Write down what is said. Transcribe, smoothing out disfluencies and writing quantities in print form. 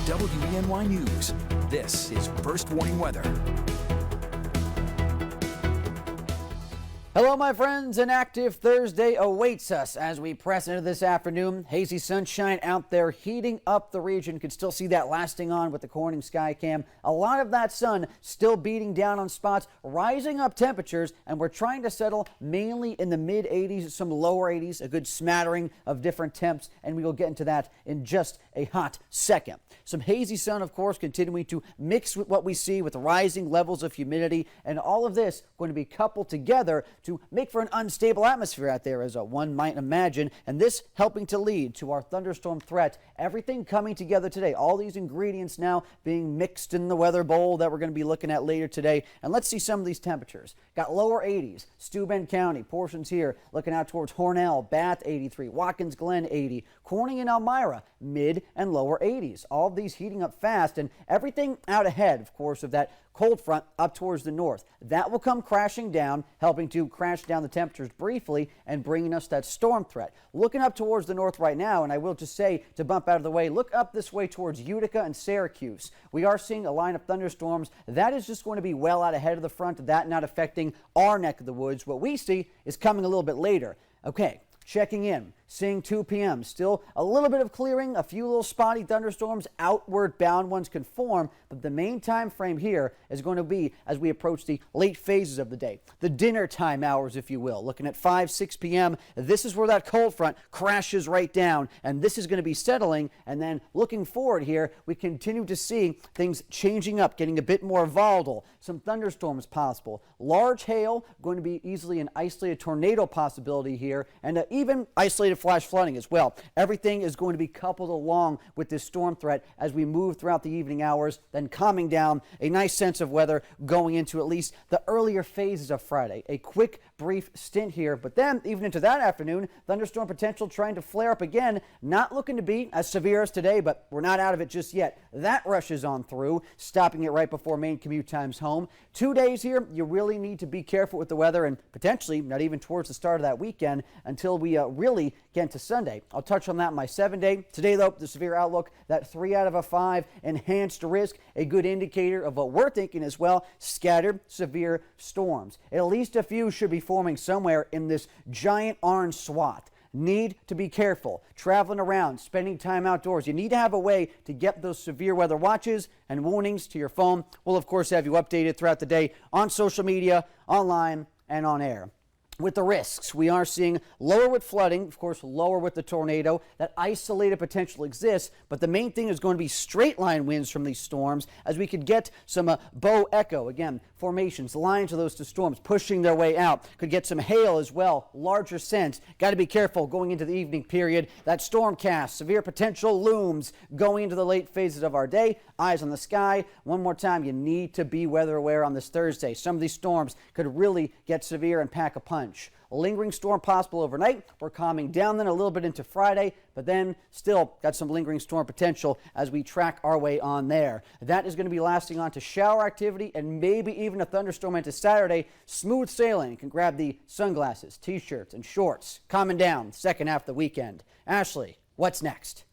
WENY News. This is First Warning Weather. Hello, my friends. An active Thursday awaits us as we press into this afternoon. Hazy sunshine out there heating up the region. Could still see that lasting on with the Corning sky cam. A lot of that sun still beating down on spots, rising up temperatures, and we're trying to settle mainly in the mid 80s, some lower 80s, a good smattering of different temps, and we will get into that in just a hot second. Some hazy sun, of course, continuing to mix with what we see with rising levels of humidity, and all of this going to be coupled together to make for an unstable atmosphere out there, as one might imagine, and this helping to lead to our thunderstorm threat. Everything coming together today, all these ingredients now being mixed in the weather bowl that we're going to be looking at later today. And let's see some of these temperatures. Got lower 80s, Steuben County, portions here looking out towards Hornell, Bath 83, Watkins Glen 80, Corning and Elmira, mid and lower 80s. All of these heating up fast, and everything out ahead, of course, of that cold front up towards the north. That will come crashing down, helping to crash down the temperatures briefly and bringing us that storm threat. Looking up towards the north right now, and I will just say to bump out of the way, look up this way towards Utica and Syracuse. We are seeing a line of thunderstorms. That is just going to be well out ahead of the front, that not affecting our neck of the woods. What we see is coming a little bit later. Okay. Checking in, seeing 2 p.m. Still a little bit of clearing, a few little spotty thunderstorms, outward bound ones can form, but the main time frame here is going to be as we approach the late phases of the day, the dinner time hours, if you will. Looking at 5, 6 p.m., this is where that cold front crashes right down, and this is going to be settling. And then looking forward here, we continue to see things changing up, getting a bit more volatile, some thunderstorms possible, large hail, going to be easily an isolated tornado possibility here, and even isolated flash flooding as well. Everything is going to be coupled along with this storm threat as we move throughout the evening hours, then calming down, a nice sense of weather going into at least the earlier phases of Friday. A quick, brief stint here, but then even into that afternoon, thunderstorm potential trying to flare up again. Not looking to be as severe as today, but we're not out of it just yet. That rushes on through, stopping it right before main commute times home. 2 days here, you really need to be careful with the weather, and potentially not even towards the start of that weekend until we really get into Sunday. I'll touch on that in my 7-day. Today, though, the severe outlook, that 3 out of 5 enhanced risk, a good indicator of what we're thinking as well, scattered severe storms. At least a few should be forming somewhere in this giant orange swath. Need to be careful traveling around, spending time outdoors. You need to have a way to get those severe weather watches and warnings to your phone. We'll, of course, have you updated throughout the day on social media, online, and on air. With the risks, we are seeing lower with flooding, of course, lower with the tornado. That isolated potential exists, but the main thing is going to be straight line winds from these storms, as we could get some bow echo, again, formations, lines of those two storms pushing their way out. Could get some hail as well, larger sense. Got to be careful going into the evening period. That storm cast, severe potential looms going into the late phases of our day. Eyes on the sky. One more time, you need to be weather aware on this Thursday. Some of these storms could really get severe and pack a punch. A lingering storm possible overnight. We're calming down then a little bit into Friday, but then still got some lingering storm potential as we track our way on there. That is going to be lasting on to shower activity and maybe even a thunderstorm into Saturday. Smooth sailing. You can grab the sunglasses, t-shirts, and shorts. Calming down second half of the weekend. Ashley, what's next?